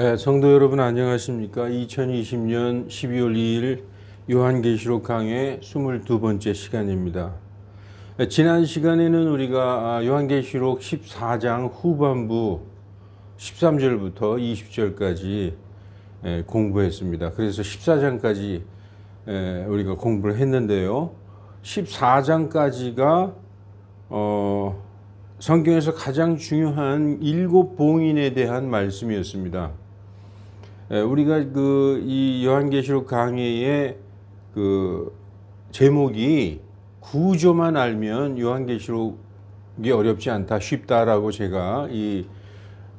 네, 성도 여러분 안녕하십니까? 2020년 12월 2일 요한계시록 강의 22번째 시간입니다. 네, 지난 시간에는 우리가 요한계시록 14장 후반부 13절부터 20절까지 공부했습니다. 그래서 14장까지 우리가 공부를 했는데요. 14장까지가 성경에서 가장 중요한 7봉인에 대한 말씀이었습니다. 우리가 이 요한계시록 강의의 제목이 구조만 알면 요한계시록이 어렵지 않다, 쉽다라고 제가 이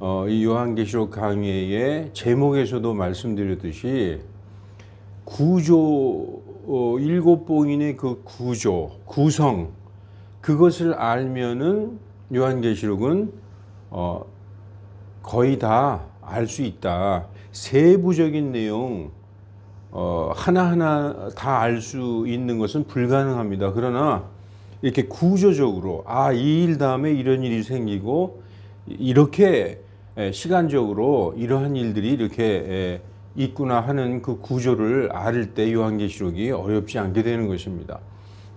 요한계시록 강의의 제목에서도 말씀드렸듯이 구조, 7봉인의 그 구조, 구성, 그것을 알면은 요한계시록은 거의 다 알 수 있다. 세부적인 내용 하나하나 다 알 수 있는 것은 불가능합니다. 그러나 이렇게 구조적으로 이 일 다음에 이런 일이 생기고 이렇게 시간적으로 이러한 일들이 이렇게 있구나 하는 그 구조를 알 때 요한계시록이 어렵지 않게 되는 것입니다.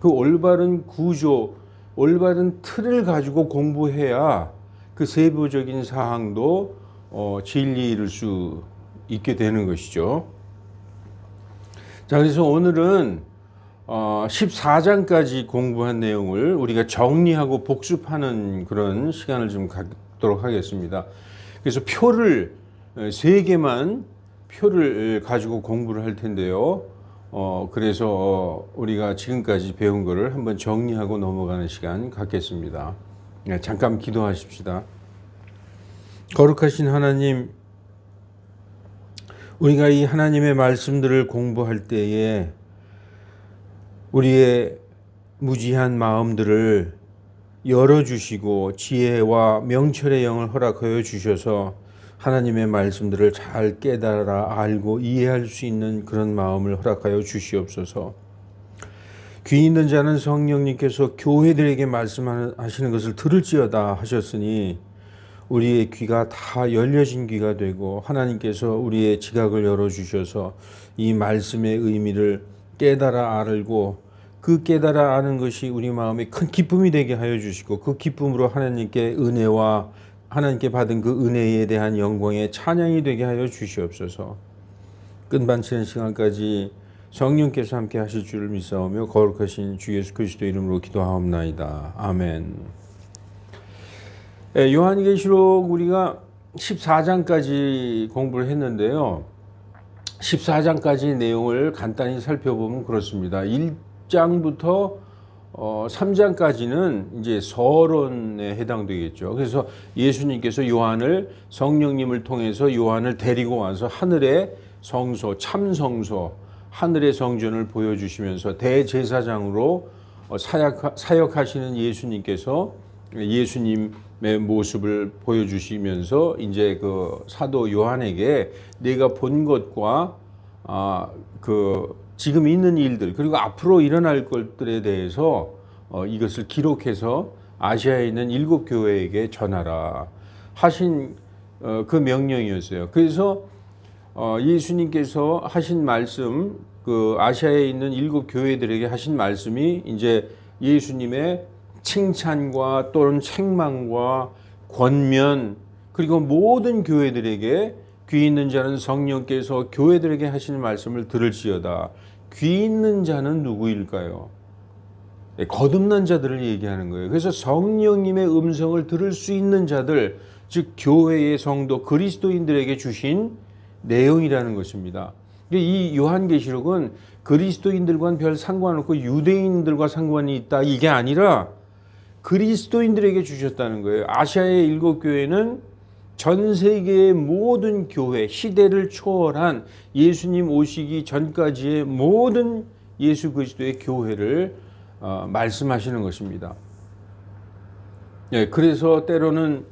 그 올바른 구조, 올바른 틀을 가지고 공부해야 그 세부적인 사항도 진리에 이를 수 있게 되는 것이죠. 자, 그래서 오늘은 14장까지 공부한 내용을 우리가 정리하고 복습하는 그런 시간을 좀 갖도록 하겠습니다. 그래서 표를 3개만 표를 가지고 공부를 할 텐데요. 그래서 우리가 지금까지 배운 거를 한번 정리하고 넘어가는 시간 갖겠습니다. 잠깐 기도하십시다. 거룩하신 하나님, 우리가 이 하나님의 말씀들을 공부할 때에 우리의 무지한 마음들을 열어주시고 지혜와 명철의 영을 허락하여 주셔서 하나님의 말씀들을 잘 깨달아 알고 이해할 수 있는 그런 마음을 허락하여 주시옵소서. 귀 있는 자는 성령님께서 교회들에게 말씀하시는 것을 들을지어다 하셨으니 우리의 귀가 다 열려진 귀가 되고 하나님께서 우리의 지각을 열어주셔서 이 말씀의 의미를 깨달아 알고 그 깨달아 아는 것이 우리 마음에 큰 기쁨이 되게 하여 주시고 그 기쁨으로 하나님께 은혜와 하나님께 받은 그 은혜에 대한 영광의 찬양이 되게 하여 주시옵소서. 끝마치는 시간까지 성령께서 함께 하실 줄을 믿사오며 거룩하신 주 예수 그리스도 이름으로 기도하옵나이다. 아멘. 요한계시록 우리가 14장까지 공부를 했는데요. 14장까지 내용을 간단히 살펴보면 그렇습니다. 1장부터 3장까지는 이제 서론에 해당되겠죠. 그래서 예수님께서 성령님을 통해서 요한을 데리고 와서 하늘의 성소, 참성소, 하늘의 성전을 보여주시면서 대제사장으로 사역하시는 예수님께서 예수님의 모습을 보여주시면서 이제 그 사도 요한에게 내가 본 것과 지금 있는 일들 그리고 앞으로 일어날 것들에 대해서 이것을 기록해서 아시아에 있는 7 교회에게 전하라 하신 그 명령이었어요. 그래서 예수님께서 하신 말씀, 그 아시아에 있는 7 교회들에게 하신 말씀이 이제 예수님의 칭찬과 또는 책망과 권면 그리고 모든 교회들에게 귀 있는 자는 성령께서 교회들에게 하시는 말씀을 들을지어다. 귀 있는 자는 누구일까요? 거듭난 자들을 얘기하는 거예요. 그래서 성령님의 음성을 들을 수 있는 자들, 즉 교회의 성도 그리스도인들에게 주신 내용이라는 것입니다. 이 요한계시록은 그리스도인들과는 별 상관없고 유대인들과 상관이 있다 이게 아니라 그리스도인들에게 주셨다는 거예요. 아시아의 7 교회는 전 세계의 모든 교회, 시대를 초월한 예수님 오시기 전까지의 모든 예수 그리스도의 교회를 말씀하시는 것입니다. 그래서 때로는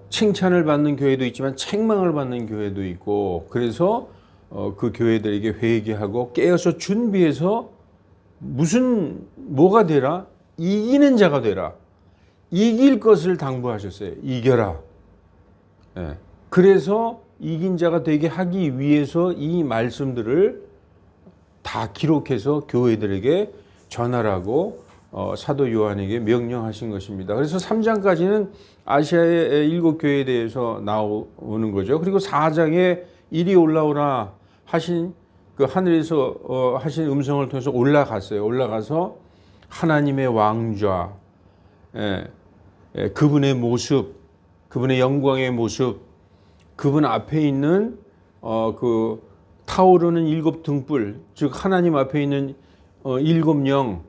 칭찬을 받는 교회도 있지만 책망을 받는 교회도 있고 그래서 그 교회들에게 회개하고 깨어서 준비해서 뭐가 되라? 이기는 자가 되라. 이길 것을 당부하셨어요. 이겨라. 그래서 이긴 자가 되게 하기 위해서 이 말씀들을 다 기록해서 교회들에게 전하라고 사도 요한에게 명령하신 것입니다. 그래서 3장까지는 아시아의 7교회에 대해서 나오는 거죠. 그리고 4장에 이리 올라오라 하신 그 하늘에서 하신 음성을 통해서 올라갔어요. 올라가서 하나님의 왕좌, 그분의 모습, 그분의 영광의 모습, 그분 앞에 있는 그 타오르는 7등불, 즉 하나님 앞에 있는 7영,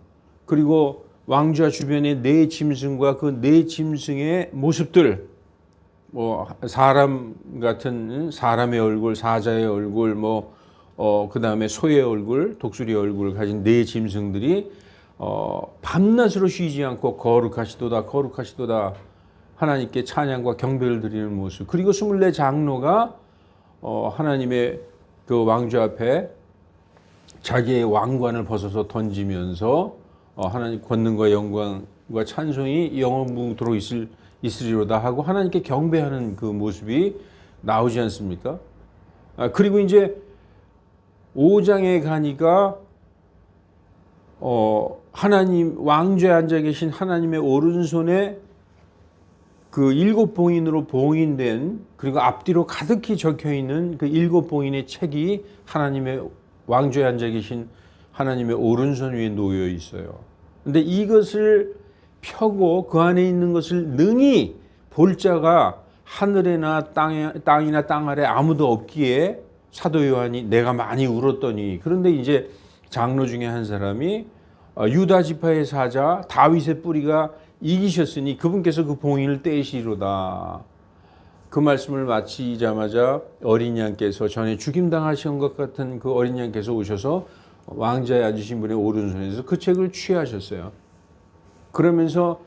그리고 왕좌 주변의 4짐승과 그 4짐승의 모습들, 뭐 사람 같은 사람의 얼굴, 사자의 얼굴, 그 다음에 소의 얼굴, 독수리의 얼굴을 가진 4짐승들이 밤낮으로 쉬지 않고 거룩하시도다 거룩하시도다 하나님께 찬양과 경배를 드리는 모습, 그리고 24장로가 하나님의 그 왕좌 앞에 자기의 왕관을 벗어서 던지면서 하나님 권능과 영광과 찬송이 영원토록 있으리로다 하고 하나님께 경배하는 그 모습이 나오지 않습니까? 그리고 이제 5장에 가니까 하나님 왕좌에 앉아 계신 하나님의 오른손에 그 7봉인으로 봉인된, 그리고 앞뒤로 가득히 적혀 있는 그 7봉인의 책이 하나님의 왕좌에 앉아 계신 하나님의 오른손 위에 놓여 있어요. 근데 이것을 펴고 그 안에 있는 것을 능히 볼 자가 하늘에나 땅이나 땅 아래 아무도 없기에 사도 요한이 내가 많이 울었더니, 그런데 이제 장로 중에 한 사람이 유다 지파의 사자 다윗의 뿌리가 이기셨으니 그분께서 그 봉인을 떼시리로다. 그 말씀을 마치자마자 어린 양께서, 전에 죽임당하신 것 같은 그 어린 양께서 오셔서 왕좌에 앉으신 분의 오른손에서 그 책을 취하셨어요. 그러면서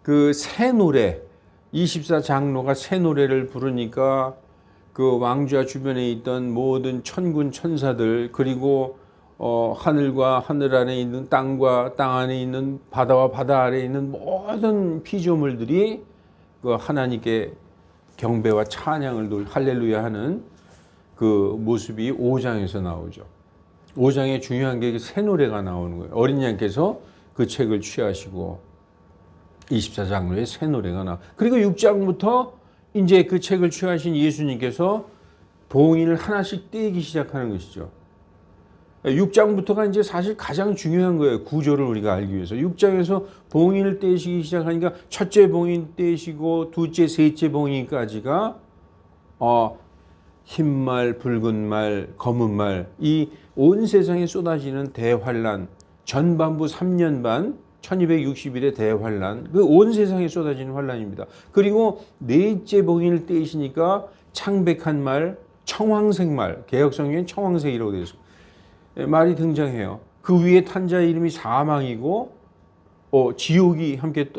그 새 노래, 24장로가 새 노래를 부르니까 그 왕좌 주변에 있던 모든 천군 천사들, 그리고 하늘과 하늘 안에 있는 땅과 땅 안에 있는 바다와 바다 아래에 있는 모든 피조물들이 그 하나님께 경배와 찬양을 할렐루야 하는 그 모습이 5장에서 나오죠. 5장에 중요한 게 새 노래가 나오는 거예요. 어린 양께서 그 책을 취하시고 24장로의 새 노래가 나와. 그리고 6장부터 이제 그 책을 취하신 예수님께서 봉인을 하나씩 떼기 시작하는 것이죠. 6장부터가 이제 사실 가장 중요한 거예요. 구조를 우리가 알기 위해서. 6장에서 봉인을 떼시기 시작하니까 첫째 봉인 떼시고 둘째, 셋째 봉인까지가 흰 말, 붉은 말, 검은 말, 이 온 세상에 쏟아지는 대환란, 전반부 3년 반 1260일의 대환란, 그 온 세상에 쏟아지는 환란입니다. 그리고 넷째 봉인을 떼시니까 창백한 말, 청황색 말, 개역성경엔 청황색이라고 되어 있습니다. 말이 등장해요. 그 위에 탄 자의 이름이 사망이고 지옥이 함께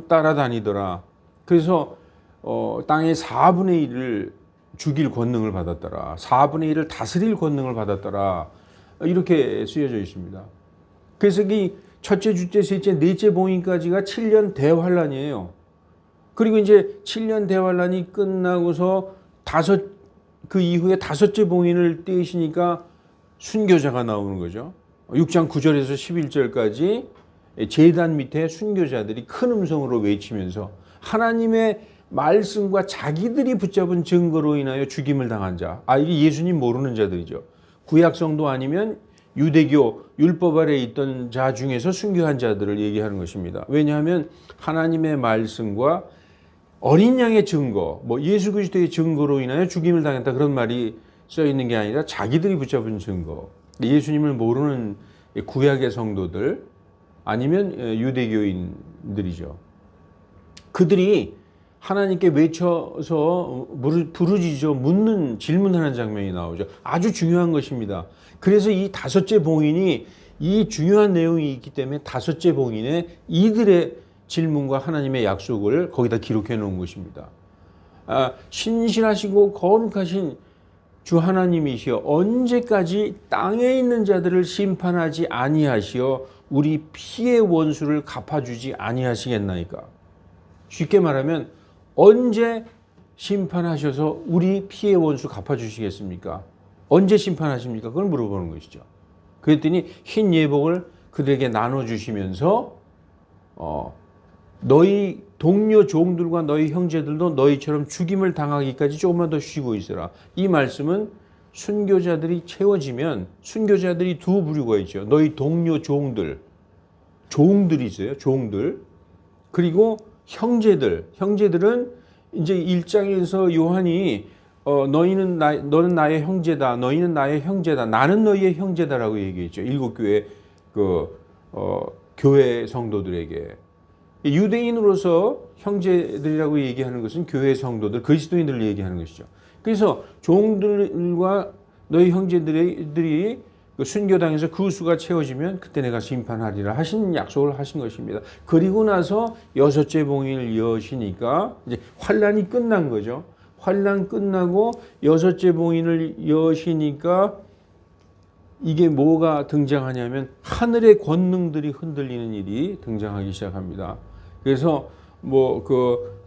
따라다니더라. 그래서 땅의 4분의 1을 죽일 권능을 받았더라. 4분의 1을 다스릴 권능을 받았더라. 이렇게 쓰여져 있습니다. 그래서 이 첫째, 둘째, 셋째, 넷째 봉인까지가 7년 대환란이에요. 그리고 이제 7년 대환란이 끝나고서 그 이후에 다섯째 봉인을 떼시니까 순교자가 나오는 거죠. 6장 9절에서 11절까지 제단 밑에 순교자들이 큰 음성으로 외치면서 하나님의 말씀과 자기들이 붙잡은 증거로 인하여 죽임을 당한 자, 이게 예수님 모르는 자들이죠. 구약성도 아니면 유대교 율법 아래에 있던 자 중에서 순교한 자들을 얘기하는 것입니다. 왜냐하면 하나님의 말씀과 어린 양의 증거, 예수 그리스도의 증거로 인하여 죽임을 당했다, 그런 말이 써 있는 게 아니라 자기들이 붙잡은 증거. 예수님을 모르는 구약의 성도들 아니면 유대교인들이죠. 그들이 하나님께 외쳐서 부르짖어 묻는, 질문하는 장면이 나오죠. 아주 중요한 것입니다. 그래서 이 다섯째 봉인이 이 중요한 내용이 있기 때문에 다섯째 봉인에 이들의 질문과 하나님의 약속을 거기다 기록해 놓은 것입니다. 신실하시고 거룩하신 주 하나님이시여, 언제까지 땅에 있는 자들을 심판하지 아니하시어 우리 피의 원수를 갚아주지 아니하시겠나이까. 쉽게 말하면 언제 심판하셔서 우리 피해 원수 갚아주시겠습니까? 언제 심판하십니까? 그걸 물어보는 것이죠. 그랬더니 흰 예복을 그들에게 나눠주시면서 너희 동료 종들과 너희 형제들도 너희처럼 죽임을 당하기까지 조금만 더 쉬고 있어라. 이 말씀은 순교자들이 채워지면 순교자들이 두 부류가 있죠. 너희 동료 종들이 있어요. 종들. 그리고 형제들은 이제 1장에서 요한이 너는 나의 형제다. 너희는 나의 형제다. 나는 너희의 형제다라고 얘기했죠. 7교회 교회 성도들에게. 유대인으로서 형제들이라고 얘기하는 것은 교회 성도들, 그리스도인들을 얘기하는 것이죠. 그래서 종들과 너희 형제들이 순교당에서 그 수가 채워지면 그때 내가 심판하리라 하신 약속을 하신 것입니다. 그리고 나서 여섯째 봉인을 여시니까 이제 환란이 끝난 거죠. 환란 끝나고 여섯째 봉인을 여시니까 이게 뭐가 등장하냐면 하늘의 권능들이 흔들리는 일이 등장하기 시작합니다. 그래서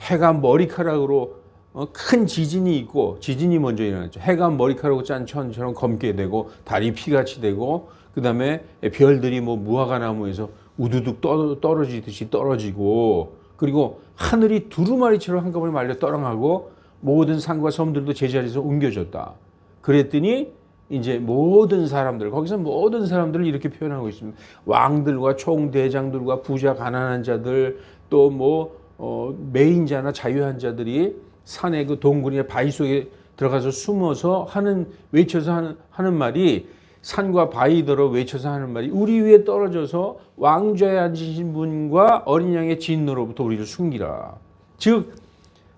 해가 머리카락으로 큰 지진이 있고, 지진이 먼저 일어났죠. 해가 머리카락으로 짠 천처럼 검게 되고 달이 피같이 되고, 그 다음에 별들이 무화과 나무에서 우두둑 떨어지듯이 떨어지고, 그리고 하늘이 두루마리처럼 한꺼번에 말려 떠랑하고 모든 산과 섬들도 제자리에서 옮겨졌다. 그랬더니 이제 모든 사람들, 거기서 모든 사람들을 이렇게 표현하고 있습니다. 왕들과 총대장들과 부자 가난한 자들, 또 매인자나 자유한 자들이 산의 그 동굴이나 바위 속에 들어가서 숨어서 외쳐서 하는 말이, 산과 바위더러 외쳐서 하는 말이, 우리 위에 떨어져서 왕좌에 앉으신 분과 어린 양의 진노로부터 우리를 숨기라. 즉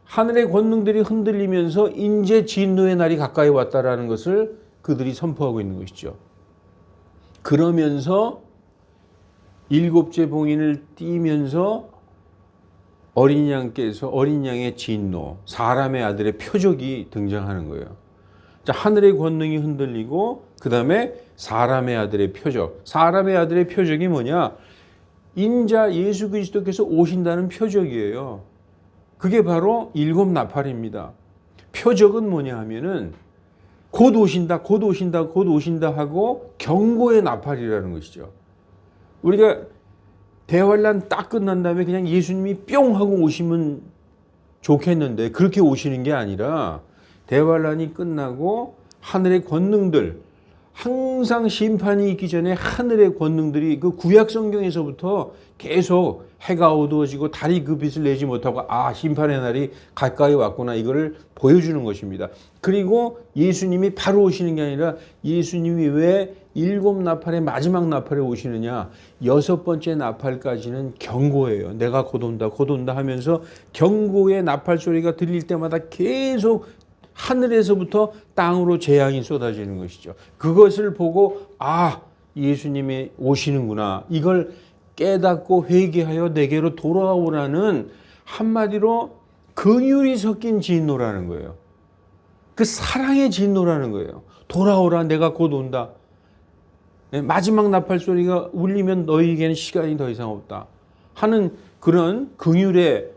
하늘의 권능들이 흔들리면서 인제 진노의 날이 가까이 왔다라는 것을 그들이 선포하고 있는 것이죠. 그러면서 일곱째 봉인을 띄면서 어린 양의 진노, 사람의 아들의 표적이 등장하는 거예요. 자, 하늘의 권능이 흔들리고 그 다음에 사람의 아들의 표적. 사람의 아들의 표적이 뭐냐? 인자 예수 그리스도께서 오신다는 표적이에요. 그게 바로 일곱 나팔입니다. 표적은 뭐냐 하면은 곧 오신다 하고 경고의 나팔이라는 것이죠. 우리가 대환란 딱 끝난 다음에 그냥 예수님이 뿅 하고 오시면 좋겠는데 그렇게 오시는 게 아니라 대환란이 끝나고 하늘의 권능들, 항상 심판이 있기 전에 하늘의 권능들이 그 구약 성경에서부터 계속 해가 어두워지고 달이 그 빛을 내지 못하고 심판의 날이 가까이 왔구나, 이거를 보여주는 것입니다. 그리고 예수님이 바로 오시는 게 아니라 예수님이 왜 일곱 나팔의 마지막 나팔에 오시느냐, 여섯 번째 나팔까지는 경고예요. 내가 곧 온다 하면서 경고의 나팔 소리가 들릴 때마다 계속 하늘에서부터 땅으로 재앙이 쏟아지는 것이죠. 그것을 보고 예수님이 오시는구나, 이걸 깨닫고 회개하여 내게로 돌아오라는, 한마디로 긍휼이 섞인 진노라는 거예요. 그 사랑의 진노라는 거예요. 돌아오라, 내가 곧 온다. 마지막 나팔 소리가 울리면 너희에게는 시간이 더 이상 없다 하는 그런 긍휼의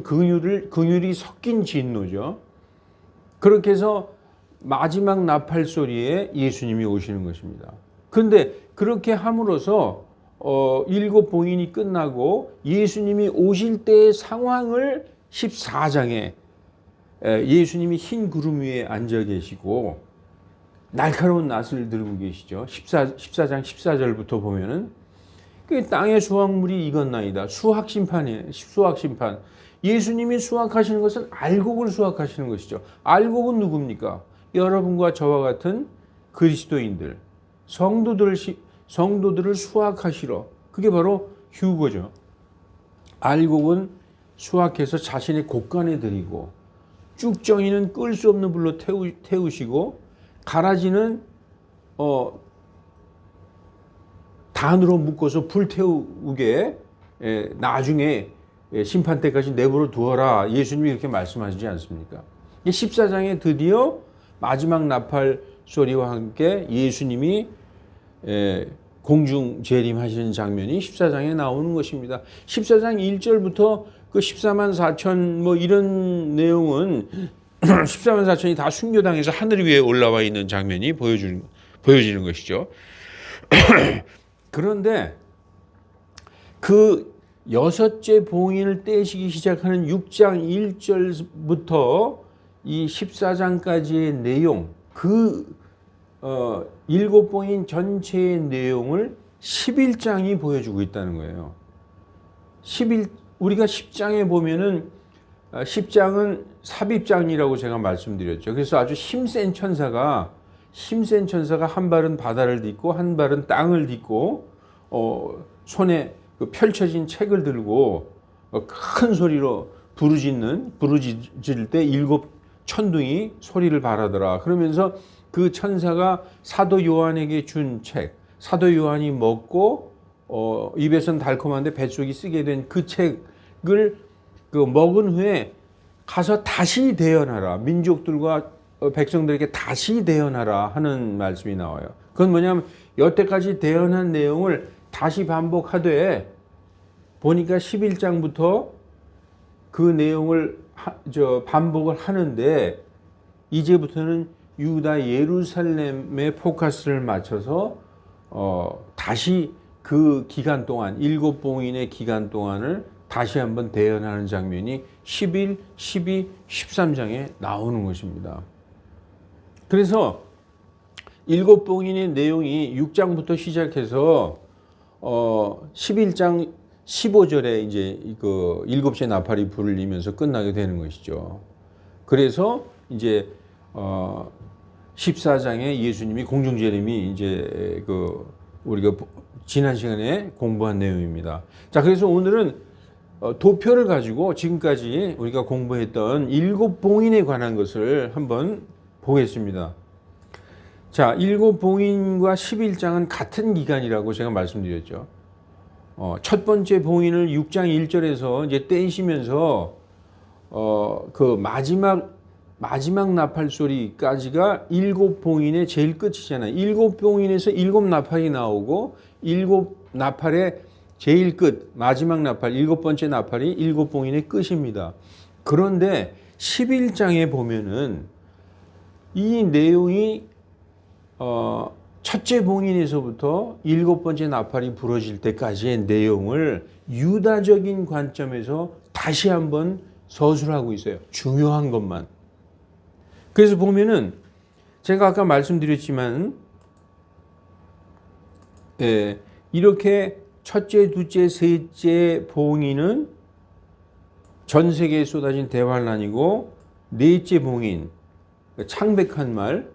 긍휼이 섞인 진노죠. 그렇게 해서 마지막 나팔 소리에 예수님이 오시는 것입니다. 그런데 그렇게 함으로써 일곱 봉인이 끝나고 예수님이 오실 때의 상황을 14장에 예수님이 흰 구름 위에 앉아 계시고 날카로운 낫을 들고 계시죠. 14장 14절부터 보면은 그 땅의 수확물이 익었나이다. 수확심판이에요. 수확심판. 예수님이 수확하시는 것은 알곡을 수확하시는 것이죠. 알곡은 누굽니까? 여러분과 저와 같은 그리스도인들, 성도들을 수확하시러. 그게 바로 휴거죠. 알곡은 수확해서 자신의 곳간에 들이고, 쭉정이는 끌 수 없는 불로 태우시고, 가라지는 단으로 묶어서 불태우게 나중에 심판 때까지 내버려 두어라, 예수님이 그렇게 말씀하시지 않습니까? 14장에 드디어 마지막 나팔 소리와 함께 예수님이 공중 재림하시는 장면이 14장에 나오는 것입니다. 14장 1절부터 그 14만 4천 뭐 이런 내용은 14만 4천이 다 순교당해서 하늘 위에 올라와 있는 장면이 보여지는 것이죠. 그런데 그 여섯째 봉인을 떼시기 시작하는 6장 1절부터 이 14장까지의 내용, 일곱 봉인 전체의 내용을 11장이 보여주고 있다는 거예요. 우리가 10장에 보면은 10장은 삽입장이라고 제가 말씀드렸죠. 그래서 아주 힘센 천사가 한 발은 바다를 딛고 한 발은 땅을 딛고 손에 그 펼쳐진 책을 들고 큰 소리로 부르짖을 때 일곱 천둥이 소리를 발하더라. 그러면서 그 천사가 사도 요한에게 준 책, 사도 요한이 먹고 입에선 달콤한데 뱃속이 쓰게 된 그 책을 그 먹은 후에 가서 다시 대언하라. 민족들과 백성들에게 다시 대언하라 하는 말씀이 나와요. 그건 뭐냐면 여태까지 대언한 내용을 다시 반복하되 보니까 11장부터 그 내용을 반복을 하는데 이제부터는 유다 예루살렘에 포커스를 맞춰서 다시 그 기간 동안 일곱 봉인의 기간 동안을 다시 한번 대언하는 장면이 11, 12, 13장에 나오는 것입니다. 그래서 일곱 봉인의 내용이 6장부터 시작해서 11장 15절에 이제 그 일곱째 나팔이 불리면서 끝나게 되는 것이죠. 그래서 이제 14장에 예수님이 공중재림이 이제 그 우리가 지난 시간에 공부한 내용입니다. 자, 그래서 오늘은 도표를 가지고 지금까지 우리가 공부했던 일곱 봉인에 관한 것을 한번 보겠습니다. 자, 일곱 봉인과 11장은 같은 기간이라고 제가 말씀드렸죠. 첫 번째 봉인을 6장 1절에서 이제 떼시면서 그 마지막 나팔 소리까지가 일곱 봉인의 제일 끝이잖아요. 일곱 봉인에서 일곱 나팔이 나오고 일곱 나팔의 제일 끝, 마지막 나팔, 일곱 번째 나팔이 일곱 봉인의 끝입니다. 그런데 11장에 보면은 이 내용이 첫째 봉인에서부터 일곱 번째 나팔이 부러질 때까지의 내용을 유다적인 관점에서 다시 한번 서술하고 있어요. 중요한 것만. 그래서 보면은 제가 아까 말씀드렸지만 이렇게 첫째, 둘째, 셋째 봉인은 전 세계에 쏟아진 대환란이고 넷째 봉인, 창백한 말,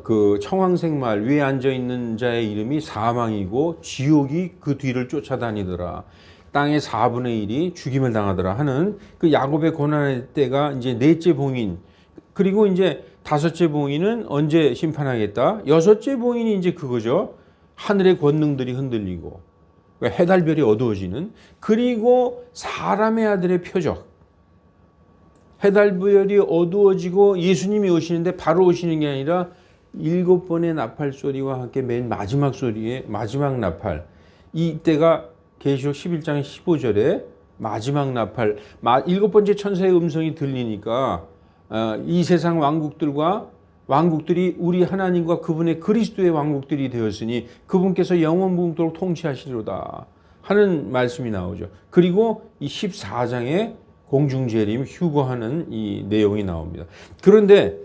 그 청황색 말 위에 앉아 있는 자의 이름이 사망이고 지옥이 그 뒤를 쫓아다니더라. 땅의 4분의 1이 죽임을 당하더라 하는 그 야곱의 고난의 때가 이제 넷째 봉인. 그리고 이제 다섯째 봉인은 언제 심판하겠다? 여섯째 봉인이 이제 그거죠. 하늘의 권능들이 흔들리고 해달별이 어두워지는, 그리고 사람의 아들의 표적. 해달별이 어두워지고 예수님이 오시는데 바로 오시는 게 아니라 일곱 번의 나팔 소리와 함께 맨 마지막 소리의 마지막 나팔. 이때가 계시록 11장 15절에 마지막 나팔, 일곱 번째 천사의 음성이 들리니까 이 세상 왕국들이 우리 하나님과 그분의 그리스도의 왕국들이 되었으니 그분께서 영원무궁토록 통치하시리로다 하는 말씀이 나오죠. 그리고 이 14장에 공중재림 휴거하는 이 내용이 나옵니다. 그런데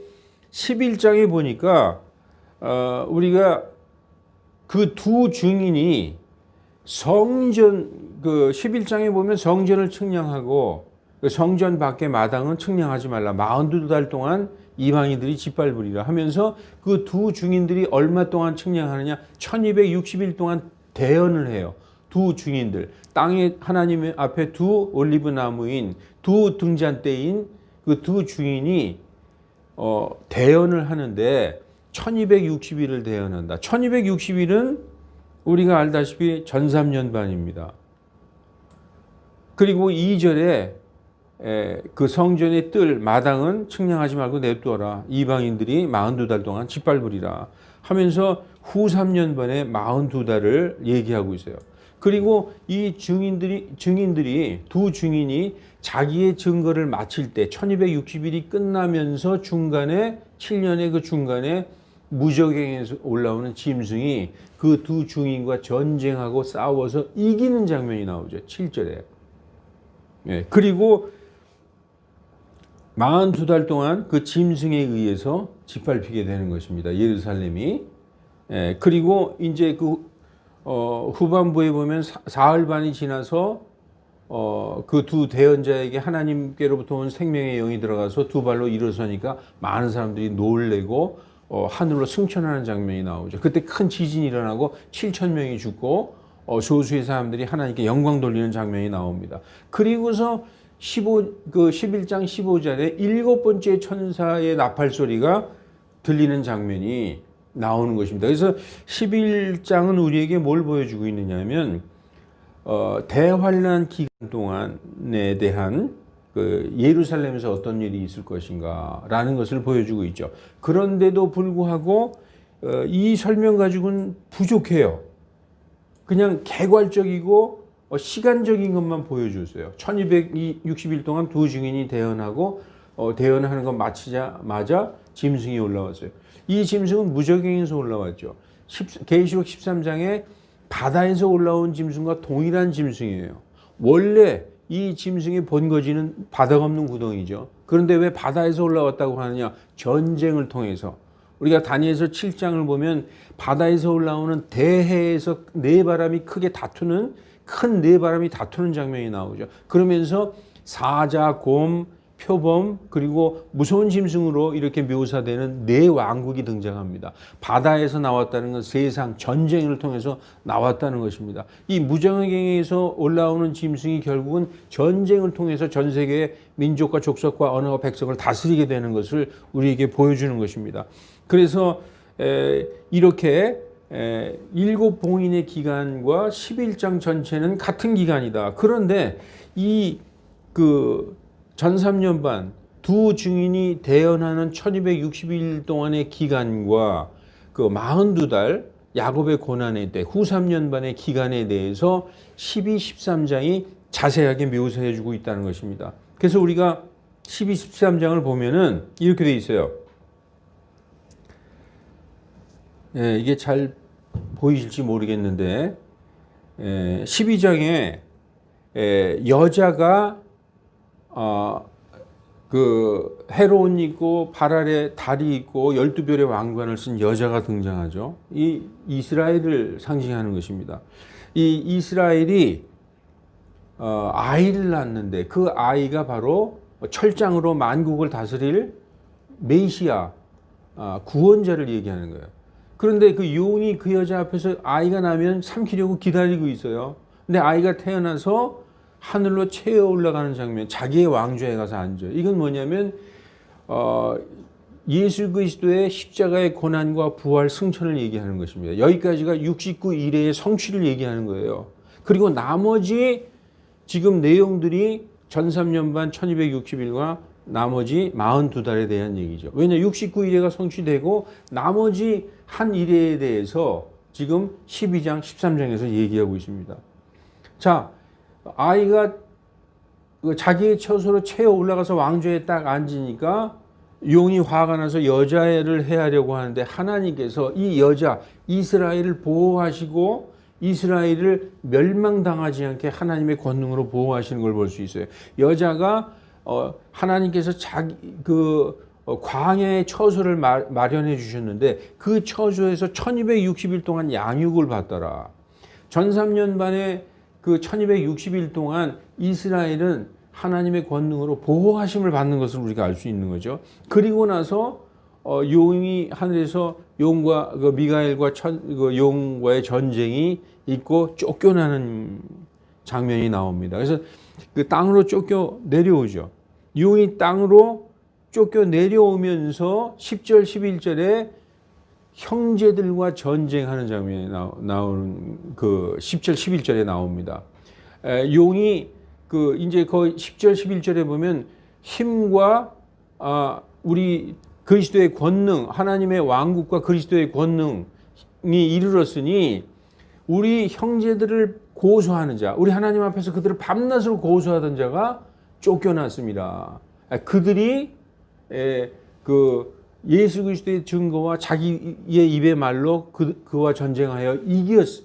11장에 보니까 우리가 그 두 증인이 성전, 그 11장에 보면 성전을 측량하고 성전 밖의 마당은 측량하지 말라. 42달 동안 이방인들이 짓밟으리라 하면서 그 두 증인들이 얼마 동안 측량하느냐? 1260일 동안 대언을 해요. 두 증인들. 땅에 하나님 앞에 두 올리브 나무인 두 등잔대인 그 두 증인이 대언을 하는데 1260일을 대언한다. 1260일은 우리가 알다시피 전삼년반입니다. 그리고 2절에 그 성전의 뜰 마당은 측량하지 말고 냅두어라. 이방인들이 42달 동안 짓밟으리라 하면서 후 3년반에 42달을 얘기하고 있어요. 그리고 이 증인들이 두 증인이 자기의 증거를 마칠 때 1260일이 끝나면서 중간에 7년의 그 중간에 무적행에서 올라오는 짐승이 그 두 증인과 전쟁하고 싸워서 이기는 장면이 나오죠. 7절에. 예, 그리고 42달 동안 그 짐승에 의해서 짓밟히게 되는 것입니다. 예루살렘이. 예, 그리고 이제 그 후반부에 보면 사흘 반이 지나서 그 두 대언자에게 하나님께로부터 온 생명의 영이 들어가서 두 발로 일어서니까 많은 사람들이 놀래고 하늘로 승천하는 장면이 나오죠. 그때 큰 지진이 일어나고 7천 명이 죽고 소수의 사람들이 하나님께 영광 돌리는 장면이 나옵니다. 그리고서 11장 15절에 일곱 번째 천사의 나팔 소리가 들리는 장면이 나오는 것입니다. 그래서 11장은 우리에게 뭘 보여주고 있느냐면 대환란 기간 동안에 대한 그 예루살렘에서 어떤 일이 있을 것인가라는 것을 보여주고 있죠. 그런데도 불구하고 이 설명 가지고는 부족해요. 그냥 개괄적이고 시간적인 것만 보여주세요. 1260일 동안 두 증인이 대언하고 대언하는 것 마치자마자 짐승이 올라왔어요. 이 짐승은 무적행에서 올라왔죠. 계시록 13장에 바다에서 올라온 짐승과 동일한 짐승이에요. 원래 이 짐승의 본거지는 바다가 없는 구덩이죠. 그런데 왜 바다에서 올라왔다고 하느냐? 전쟁을 통해서. 우리가 다니엘서 7장을 보면 바다에서 올라오는 대해에서 네 바람이 크게 다투는 큰 네 바람이 다투는 장면이 나오죠. 그러면서 사자, 곰, 표범 그리고 무서운 짐승으로 이렇게 묘사되는 네 왕국이 등장합니다. 바다에서 나왔다는 건 세상 전쟁을 통해서 나왔다는 것입니다. 이 무적행에서 올라오는 짐승이 결국은 전쟁을 통해서 전 세계의 민족과 족속과 언어와 백성을 다스리게 되는 것을 우리에게 보여주는 것입니다. 그래서 이렇게 일곱 봉인의 기간과 11장 전체는 같은 기간이다. 그런데 이 전삼년반 두 증인이 대언하는 1260일 동안의 기간과 그 42달 야곱의 고난의 때 후 3년반의 기간에 대해서 12, 13장이 자세하게 묘사해 주고 있다는 것입니다. 그래서 우리가 12, 13장을 보면은 이렇게 돼 있어요. 예, 이게 잘 보이실지 모르겠는데 12장에 여자가 그 헤롯 있고 발 아래 달이 있고 12별의 왕관을 쓴 여자가 등장하죠. 이 이스라엘을 상징하는 것입니다. 이 이스라엘이 아이를 낳는데 그 아이가 바로 철장으로 만국을 다스릴 메시아 구원자를 얘기하는 거예요. 그런데 그 용이 그 여자 앞에서 아이가 나면 삼키려고 기다리고 있어요. 근데 아이가 태어나서 하늘로 채어 올라가는 장면, 자기의 왕좌에 가서 앉아요. 이건 뭐냐면 예수 그리스도의 십자가의 고난과 부활 승천을 얘기하는 것입니다. 여기까지가 69일의 성취를 얘기하는 거예요. 그리고 나머지 지금 내용들이 전삼년반 1260일과 나머지 42달에 대한 얘기죠. 왜냐 69일에가 성취되고 나머지 한 일에 대해서 지금 12장 13장에서 얘기하고 있습니다. 자, 아이가 자기의 처소로 채어 올라가서 왕좌에 딱 앉으니까 용이 화가 나서 여자를 해하려고 하는데 하나님께서 이 여자 이스라엘을 보호하시고 이스라엘을 멸망당하지 않게 하나님의 권능으로 보호하시는 걸 볼 수 있어요. 여자가 하나님께서 자기 광야의 처소를 마련해 주셨는데 그 처소에서 1260일 동안 양육을 받더라. 전삼년반의 그 1260일 동안 이스라엘은 하나님의 권능으로 보호하심을 받는 것을 우리가 알 수 있는 거죠. 그리고 나서 용이 하늘에서 용과 미가엘과 용과의 전쟁이 있고 쫓겨나는 장면이 나옵니다. 그래서 그 땅으로 쫓겨 내려오죠. 용이 땅으로 쫓겨 내려오면서 10절 11절에 형제들과 전쟁하는 장면이 나오는 그 10절 11절에 나옵니다. 용이 이제 거의 10절 11절에 보면 힘과 우리 그리스도의 권능, 하나님의 왕국과 그리스도의 권능이 이르렀으니 우리 형제들을 고소하는 자, 우리 하나님 앞에서 그들을 밤낮으로 고소하던 자가 쫓겨났습니다. 그들이 그 예수 그리스도의 증거와 자기의 입의 말로 그와 전쟁하여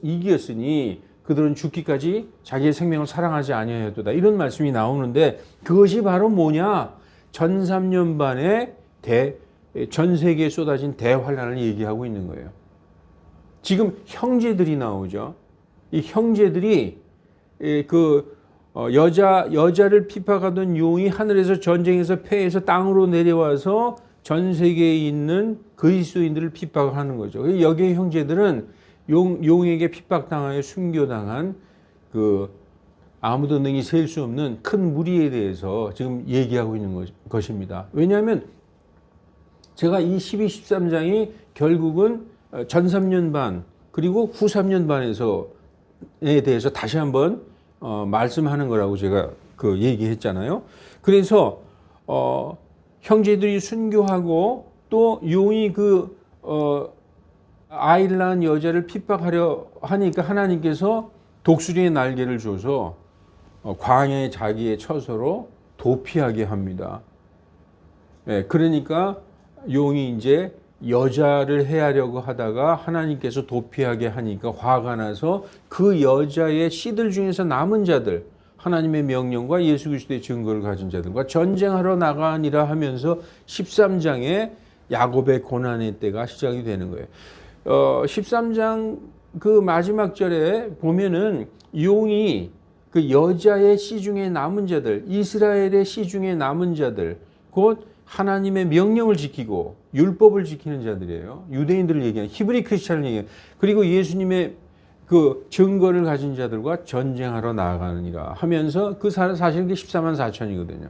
이겼으니 그들은 죽기까지 자기의 생명을 사랑하지 아니하였도다. 이런 말씀이 나오는데 그것이 바로 뭐냐? 전 3년 반에 전 세계에 쏟아진 대환란을 얘기하고 있는 거예요. 지금 형제들이 나오죠. 이 형제들이 여자를 핍박하던 용이 하늘에서 전쟁에서 패해서 땅으로 내려와서 전 세계에 있는 그리스도인들을 핍박하는 거죠. 여기의 형제들은 용에게 핍박당하여 순교당한 아무도 능히 셀 수 없는 큰 무리에 대해서 지금 얘기하고 있는 것입니다. 왜냐하면 제가 이 12, 13장이 결국은 전 3년 반 그리고 후 3년 반에 대해서 다시 한번 말씀하는 거라고 제가 얘기했잖아요. 그래서 형제들이 순교하고 또 용이 아이를 낳은 여자를 핍박하려 하니까 하나님께서 독수리의 날개를 줘서 광야에 자기의 처소로 도피하게 합니다. 그러니까 용이 이제 여자를 해하려고 하다가 하나님께서 도피하게 하니까 화가 나서 그 여자의 씨들 중에서 남은 자들, 하나님의 명령과 예수 그리스도의 증거를 가진 자들과 전쟁하러 나가니라 하면서 13장에 야곱의 고난의 때가 시작이 되는 거예요. 13장 그 마지막 절에 보면은 용이 그 여자의 씨 중에 남은 자들, 이스라엘의 씨 중에 남은 자들, 곧 하나님의 명령을 지키고 율법을 지키는 자들이에요. 유대인들을 얘기하는 히브리 크리스찬을 얘기하는, 그리고 예수님의 그 증거를 가진 자들과 전쟁하러 나아가느니라 하면서 그 사실 그게 14만 4천이거든요.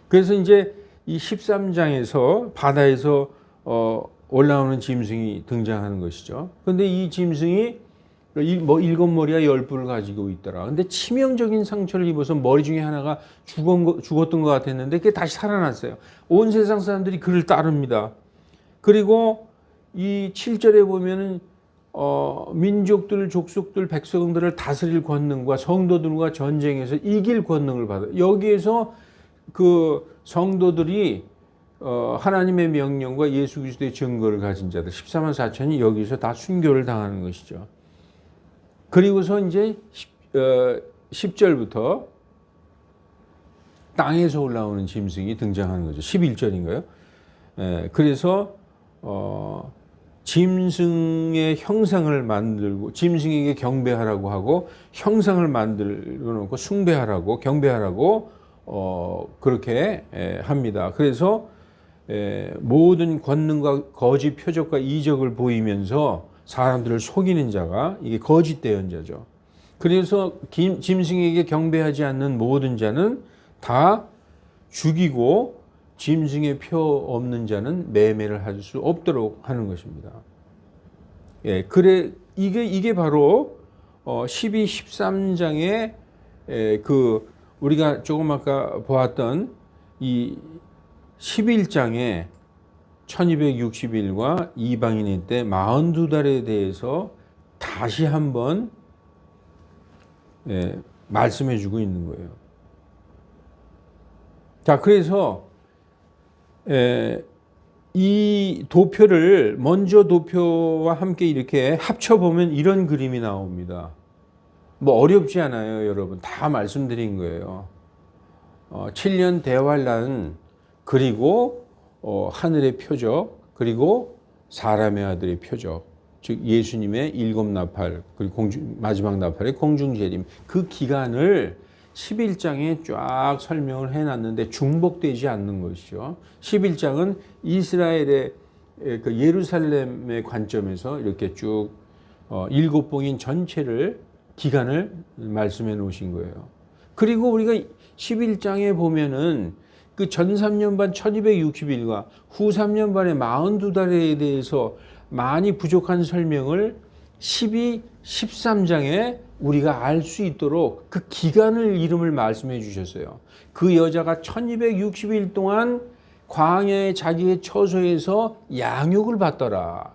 그래서 이제 이 13장에서 바다에서 올라오는 짐승이 등장하는 것이죠. 그런데 이 짐승이 일곱 머리와 10뿔을 가지고 있더라. 근데 치명적인 상처를 입어서 머리 중에 하나가 죽었던 것 같았는데 그게 다시 살아났어요. 온 세상 사람들이 그를 따릅니다. 그리고 이 7절에 보면은 민족들, 족속들, 백성들을 다스릴 권능과 성도들과 전쟁에서 이길 권능을 받아요. 여기에서 그 성도들이 하나님의 명령과 예수 그리스도의 증거를 가진 자들 14만 4천이 여기서 다 순교를 당하는 것이죠. 그리고서 이제 10절부터 땅에서 올라오는 짐승이 등장하는 거죠. 11절인가요? 그래서 짐승의 형상을 만들고 짐승에게 경배하라고 하고 형상을 만들어 놓고 숭배하라고 경배하라고 그렇게 합니다. 그래서 모든 권능과 거짓 표적과 이적을 보이면서 사람들을 속이는 자가 이게 거짓 대언자죠. 그래서 짐승에게 경배하지 않는 모든 자는 다 죽이고 짐승의 표 없는 자는 매매를 할 수 없도록 하는 것입니다. 그래 이게 바로 12, 13장의 우리가 조금 아까 보았던 이 11장의 1260일과 이방인의 때 42달에 대해서 다시 한번 말씀해 주고 있는 거예요. 자, 그래서 이 도표를 먼저 도표와 함께 이렇게 합쳐보면 이런 그림이 나옵니다. 뭐 어렵지 않아요, 여러분. 다 말씀드린 거예요. 7년 대환란, 그리고 하늘의 표적, 그리고 사람의 아들의 표적, 즉 예수님의 일곱 나팔, 그리고 마지막 나팔의 공중재림, 그 기간을 11장에 쫙 설명을 해놨는데 중복되지 않는 것이죠. 11장은 이스라엘의 그 예루살렘의 관점에서 이렇게 쭉 일곱 봉인 전체를 기간을 말씀해 놓으신 거예요. 그리고 우리가 11장에 보면은 그 전 3년 반 1260일과 후 3년 반의 42달에 대해서 많이 부족한 설명을 12, 13장에 우리가 알 수 있도록 그 기간을 이름을 말씀해 주셨어요. 그 여자가 1260일 동안 광야의 자기의 처소에서 양육을 받더라.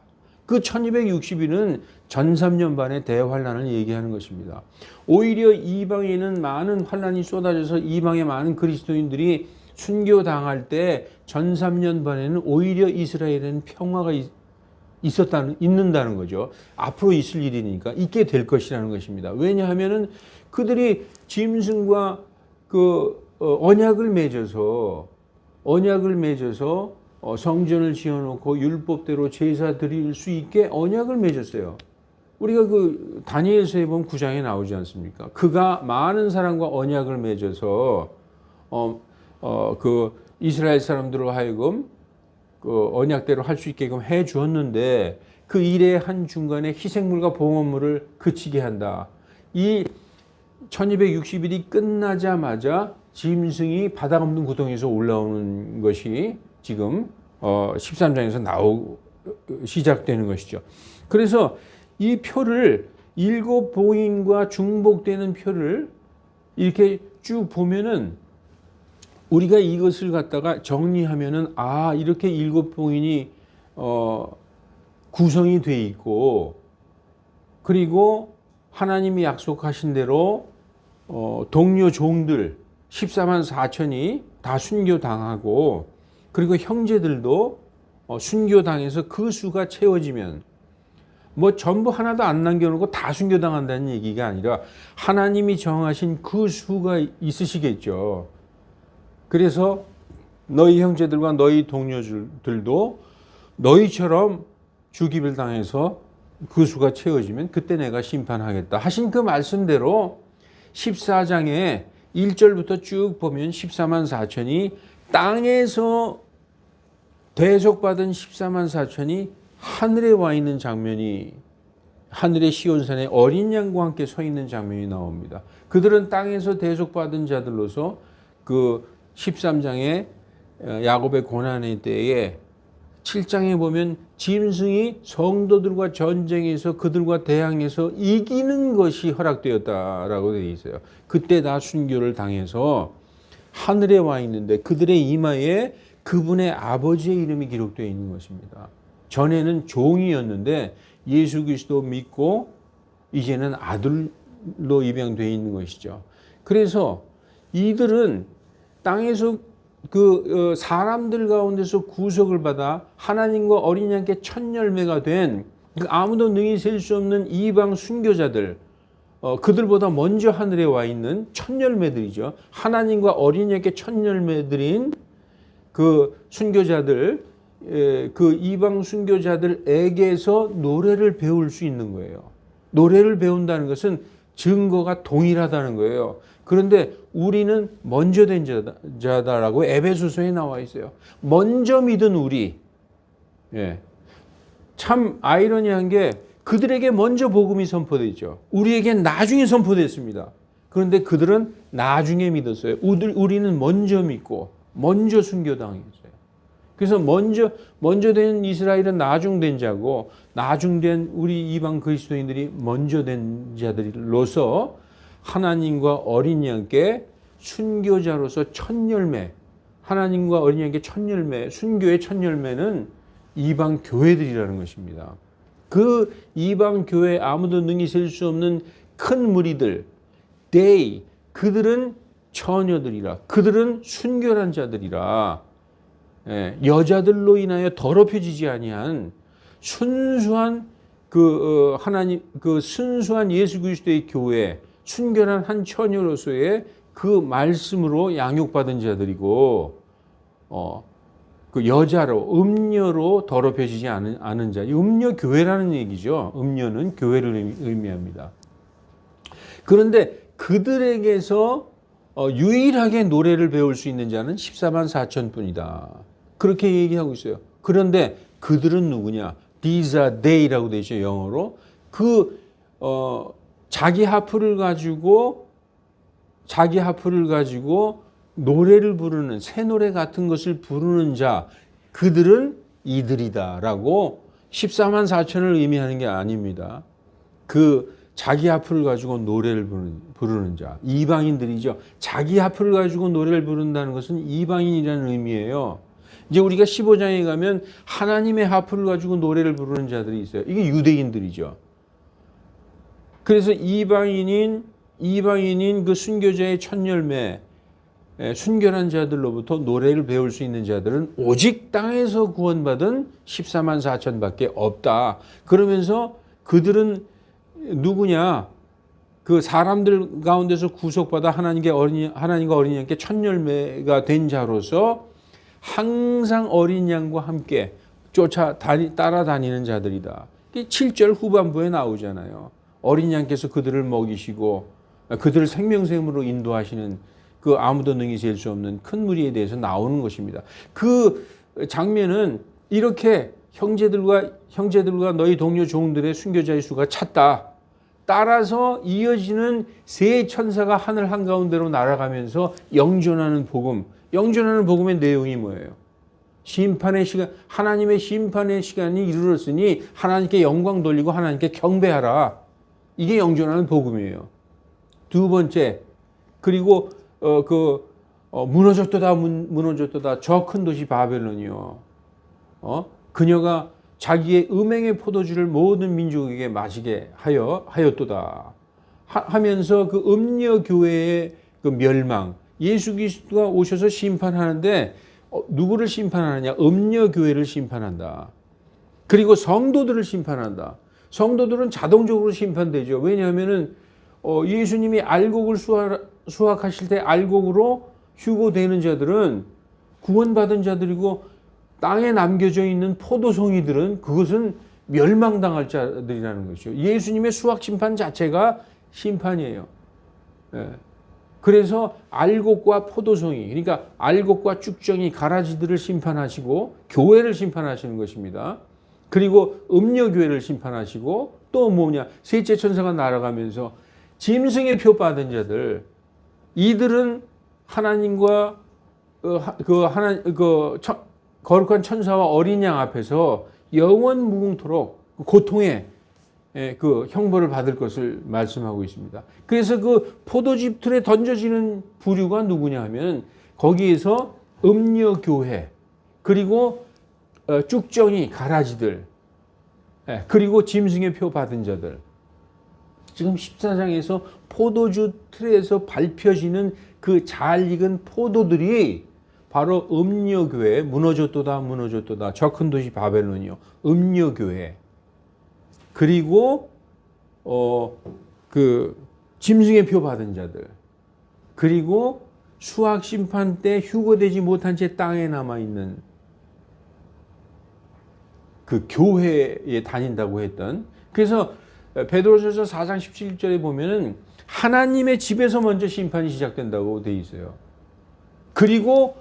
그 1260일은 전 3년 반의 대환란을 얘기하는 것입니다. 오히려 이방에는 많은 환란이 쏟아져서 이방의 많은 그리스도인들이 순교당할 때 전 3년 반에는 오히려 이스라엘에는 평화가 있는다는 거죠. 앞으로 있을 일이니까 있게 될 것이라는 것입니다. 왜냐하면은 그들이 짐승과 언약을 맺어서 성전을 지어놓고 율법대로 제사 드릴 수 있게 언약을 맺었어요. 우리가 다니엘서에 보면 9장에 나오지 않습니까? 그가 많은 사람과 언약을 맺어서 이스라엘 사람들로 하여금 언약대로 할 수 있게끔 해 주었는데 그 일의 한 중간에 희생물과 봉헌물을 그치게 한다. 이 1260일이 끝나자마자 짐승이 바닥 없는 구덩이에서 올라오는 것이 지금 13장에서 시작되는 것이죠. 그래서 이 표를 일곱 봉인과 중복되는 표를 이렇게 쭉 보면은 우리가 이것을 갖다가 정리하면은 이렇게 일곱 봉인이 구성이 돼 있고, 그리고 하나님이 약속하신 대로 동료 종들 14만 4천이 다 순교당하고, 그리고 형제들도 순교당해서 그 수가 채워지면 전부 하나도 안 남겨놓고 다 순교당한다는 얘기가 아니라 하나님이 정하신 그 수가 있으시겠죠. 그래서 너희 형제들과 너희 동료들도 너희처럼 죽임을 당해서 그 수가 채워지면 그때 내가 심판하겠다 하신 그 말씀대로 14장에 1절부터 쭉 보면 14만 4천이 땅에서 대속받은 14만 4천이 하늘에 와 있는 장면이, 하늘의 시온산에 어린 양과 함께 서 있는 장면이 나옵니다. 그들은 땅에서 대속받은 자들로서 13장에 야곱의 고난의 때에 7장에 보면 짐승이 성도들과 전쟁에서 그들과 대항해서 이기는 것이 허락되었다라고 되어 있어요. 그때 다 순교를 당해서 하늘에 와 있는데 그들의 이마에 그분의 아버지의 이름이 기록되어 있는 것입니다. 전에는 종이었는데 예수 그리스도 믿고 이제는 아들로 입양되어 있는 것이죠. 그래서 이들은 땅에서 사람들 가운데서 구속을 받아 하나님과 어린 양께 첫 열매가 된 아무도 능히 셀 수 없는 이방 순교자들, 그들보다 먼저 하늘에 와 있는 첫 열매들이죠. 하나님과 어린 양께 첫 열매들인 그 순교자들, 그 이방 순교자들에게서 노래를 배울 수 있는 거예요. 노래를 배운다는 것은 증거가 동일하다는 거예요. 그런데 우리는 먼저 된 자다라고 에베소서에 나와 있어요. 먼저 믿은 우리. 참 아이러니한 게 그들에게 먼저 복음이 선포되죠. 우리에겐 나중에 선포됐습니다. 그런데 그들은 나중에 믿었어요. 우리는 먼저 믿고 먼저 순교당했어요. 그래서 먼저 된 이스라엘은 나중된 자고, 나중된 우리 이방 그리스도인들이 먼저 된 자들로서 하나님과 어린 양께 순교자로서 첫 열매, 하나님과 어린 양께 첫 열매, 순교의 첫 열매는 이방 교회들이라는 것입니다. 그 이방 교회 아무도 능히 셀 수 없는 큰 무리들, 그들은 처녀들이라, 그들은 순결한 자들이라, 여자들로 인하여 더럽혀지지 아니한 순수한 순수한 예수 그리스도의 교회, 순결한 한 처녀로서의 그 말씀으로 양육받은 자들이고, 여자로, 음녀로 더럽혀지지 않은 자, 음녀 교회라는 얘기죠. 음녀는 교회를 의미합니다. 그런데 그들에게서 유일하게 노래를 배울 수 있는 자는 14만 4천 뿐이다. 그렇게 얘기하고 있어요. 그런데 그들은 누구냐? These are they라고 되어 있죠, 영어로. 자기 하프를 가지고 노래를 부르는, 새 노래 같은 것을 부르는 자, 그들은 이들이다라고 14만 4천을 의미하는 게 아닙니다. 자기 하프를 가지고 노래를 부르는 자, 이방인들이죠. 자기 하프를 가지고 노래를 부른다는 것은 이방인이라는 의미예요. 이제 우리가 15장에 가면 하나님의 하프를 가지고 노래를 부르는 자들이 있어요. 이게 유대인들이죠. 그래서 이방인인 그 순교자의 첫 열매, 순결한 자들로부터 노래를 배울 수 있는 자들은 오직 땅에서 구원받은 14만 4천밖에 없다. 그러면서 그들은 누구냐? 그 사람들 가운데서 구속받아 하나님과 어린 양께 첫 열매가 된 자로서 항상 어린 양과 함께 따라다니는 자들이다. 7절 후반부에 나오잖아요. 어린 양께서 그들을 먹이시고 그들을 생명샘으로 인도하시는 그 아무도 능히 셀 수 없는 큰 무리에 대해서 나오는 것입니다. 그 장면은 이렇게 형제들과 너희 동료 종들의 순교자의 수가 찼다. 따라서 이어지는 세 천사가 하늘 한가운데로 날아가면서 영전하는 복음의 내용이 뭐예요? 심판의 시간, 하나님의 심판의 시간이 이르렀으니 하나님께 영광 돌리고 하나님께 경배하라. 이게 영전하는 복음이에요. 두 번째, 그리고 무너졌도다 저 큰 도시 바벨론이요. 그녀가 자기의 음행의 포도주를 모든 민족에게 마시게 하였도다 하면서 그 음녀 교회의 그 멸망, 예수 그리스도가 오셔서 심판하는데 누구를 심판하느냐? 음녀 교회를 심판한다. 그리고 성도들을 심판한다. 성도들은 자동적으로 심판되죠. 왜냐하면은 예수님이 알곡을 수확하실 때 알곡으로 휴고되는 자들은 구원받은 자들이고 땅에 남겨져 있는 포도송이들은 그것은 멸망당할 자들이라는 것이죠. 예수님의 수확 심판 자체가 심판이에요. 그래서 알곡과 포도송이, 그러니까 알곡과 쭉정이 가라지들을 심판하시고 교회를 심판하시는 것입니다. 그리고 음녀교회를 심판하시고 또 뭐냐? 셋째 천사가 날아가면서 짐승의 표 받은 자들, 이들은 하나님과 거룩한 천사와 어린 양 앞에서 영원 무궁토록 고통의 그 형벌을 받을 것을 말씀하고 있습니다. 그래서 그 포도즙 틀에 던져지는 부류가 누구냐 하면 거기에서 음녀교회, 그리고 쭉정이 가라지들, 그리고 짐승의 표 받은 자들. 지금 14장에서 포도주 틀에서 밟혀지는 그 잘 익은 포도들이 바로 음녀교회, 무너졌도다 저 큰 도시 바벨론이요. 음녀교회. 그리고 그 짐승의 표 받은 자들. 그리고 수학 심판 때 휴거되지 못한 채 땅에 남아 있는 그 교회에 다닌다고 했던. 그래서 베드로전서 4장 17절에 보면은 하나님의 집에서 먼저 심판이 시작된다고 돼 있어요. 그리고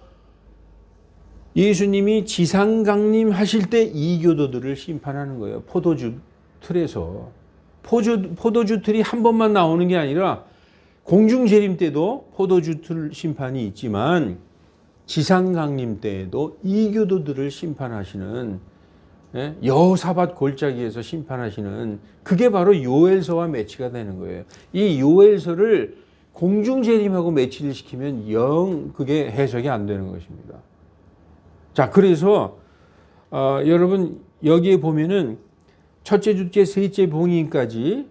예수님이 지상 강림하실 때 이교도들을 심판하는 거예요. 포도주 틀에서. 포도주 틀이 한 번만 나오는 게 아니라 공중 재림 때도 포도주 틀 심판이 있지만 지상 강림 때에도 이교도들을 심판하시는, 여호사밧 골짜기에서 심판하시는, 그게 바로 요엘서와 매치가 되는 거예요. 이 요엘서를 공중 재림하고 매치를 시키면 영 그게 해석이 안 되는 것입니다. 자, 그래서 여러분 여기에 보면은 첫째, 둘째, 셋째 봉인까지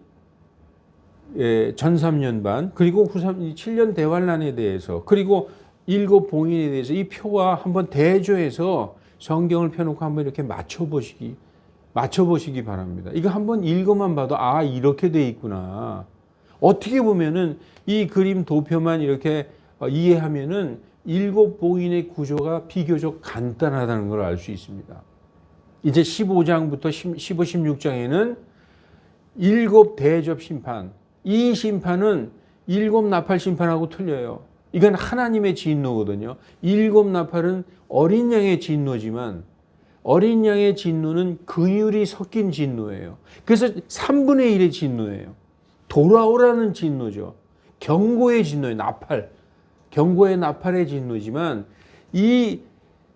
전 3년 반, 그리고 7년 대환란에 대해서, 그리고 7 봉인에 대해서 이 표와 한번 대조해서 성경을 펴놓고 한번 이렇게 맞춰보시기 바랍니다. 이거 한번 읽어만 봐도 이렇게 돼 있구나. 어떻게 보면은 이 그림 도표만 이렇게 이해하면은 7 봉인의 구조가 비교적 간단하다는 걸 알 수 있습니다. 이제 15장부터 15, 16장에는 7 대접 심판. 이 심판은 7 나팔 심판하고 틀려요. 이건 하나님의 진노거든요. 7 나팔은 어린 양의 진노지만 어린 양의 진노는 긍휼이 섞인 진노예요. 그래서 3분의 1의 진노예요. 돌아오라는 진노죠. 경고의 진노예요. 나팔. 경고의 나팔의 진노지만 이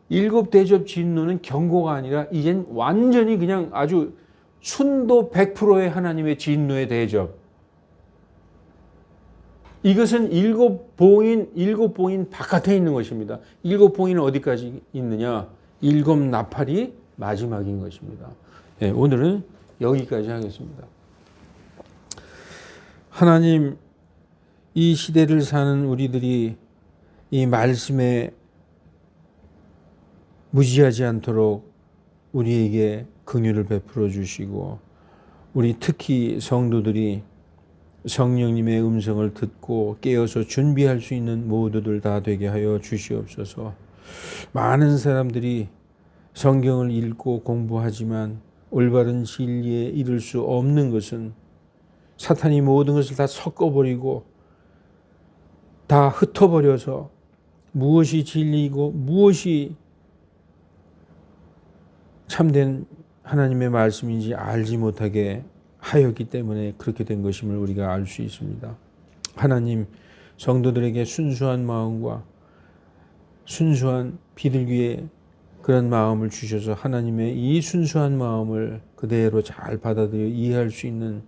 7 대접 진노는 경고가 아니라 이젠 완전히 그냥 아주 순도 100%의 하나님의 진노의 대접. 이것은 일곱 봉인 바깥에 있는 것입니다. 일곱 봉인은 어디까지 있느냐? 일곱 나팔이 마지막인 것입니다. 네, 오늘은 여기까지 하겠습니다. 하나님, 이 시대를 사는 우리들이 이 말씀에 무지하지 않도록 우리에게 긍휼을 베풀어 주시고, 우리 특히 성도들이 성령님의 음성을 듣고 깨어서 준비할 수 있는 모두들 다 되게 하여 주시옵소서. 많은 사람들이 성경을 읽고 공부하지만 올바른 진리에 이를 수 없는 것은 사탄이 모든 것을 다 섞어버리고 다 흩어버려서 무엇이 진리이고 무엇이 참된 하나님의 말씀인지 알지 못하게 하였기 때문에 그렇게 된 것임을 우리가 알 수 있습니다. 하나님, 성도들에게 순수한 마음과 순수한 비둘기의 그런 마음을 주셔서 하나님의 이 순수한 마음을 그대로 잘 받아들여 이해할 수 있는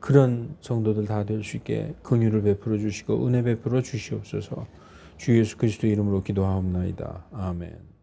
그런 성도들 다 될 수 있게 긍휼을 베풀어 주시고 은혜 베풀어 주시옵소서. 주 예수 그리스도 이름으로 기도하옵나이다. 아멘.